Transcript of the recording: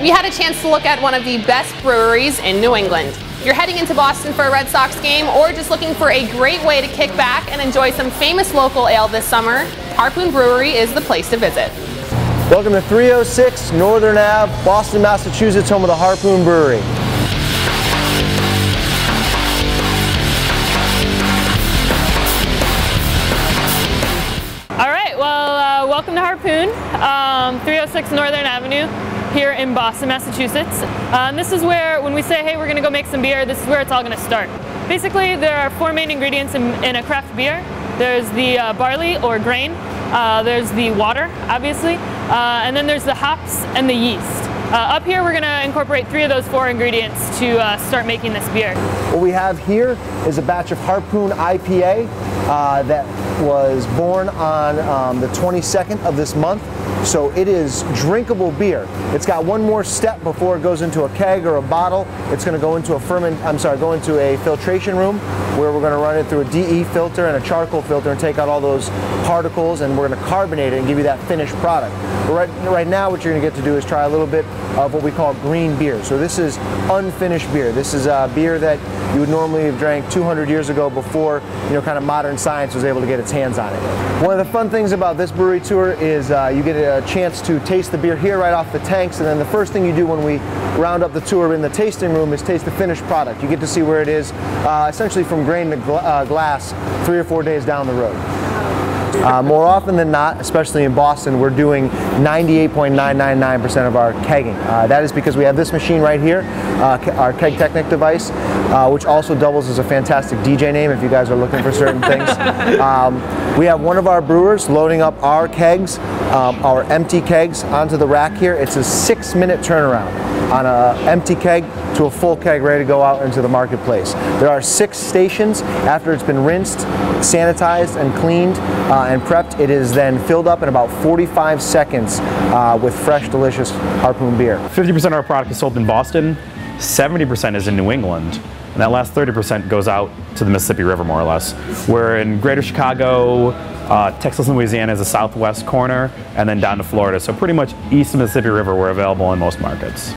we had a chance to look at one of the best breweries in New England. If you're heading into Boston for a Red Sox game or just looking for a great way to kick back and enjoy some famous local ale this summer, Harpoon Brewery is the place to visit. Welcome to 306 Northern Ave, Boston, Massachusetts, home of the Harpoon Brewery. Welcome to Harpoon, 306 Northern Avenue here in Boston, Massachusetts. This is where, when we say, hey, we're going to go make some beer, this is where it's all going to start. Basically, there are four main ingredients in a craft beer. There's the barley or grain, there's the water, obviously, and then there's the hops and the yeast. Up here, we're going to incorporate three of those four ingredients to start making this beer. What we have here is a batch of Harpoon IPA that was born on the 22nd of this month. So it is drinkable beer. It's got one more step before it goes into a keg or a bottle. It's going to go into a filtration room where we're going to run it through a DE filter and a charcoal filter and take out all those particles, and we're going to carbonate it and give you that finished product. But right now what you're going to get to do is try a little bit of what we call green beer. So this is unfinished beer. This is a beer that you would normally have drank 200 years ago before, kind of modern science was able to get its hands on it. One of the fun things about this brewery tour is you get a chance to taste the beer here right off the tanks, and then the first thing you do when we round up the tour in the tasting room is taste the finished product. You get to see where it is essentially from grain to glass 3 or 4 days down the road. More often than not, especially in Boston, we're doing 98.999% of our kegging. That is because we have this machine right here, our Keg Technic device, which also doubles as a fantastic DJ name if you guys are looking for certain things. We have one of our brewers loading up our kegs, our empty kegs, onto the rack here. It's a 6-minute turnaround on an empty keg to a full keg ready to go out into the marketplace. There are 6 stations. After it's been rinsed, sanitized, and cleaned and prepped, it is then filled up in about 45 seconds with fresh, delicious Harpoon beer. 50% of our product is sold in Boston, 70% is in New England, and that last 30% goes out to the Mississippi River, more or less. We're in Greater Chicago, Texas and Louisiana is the southwest corner, and then down to Florida. So pretty much east of the Mississippi River, we're available in most markets.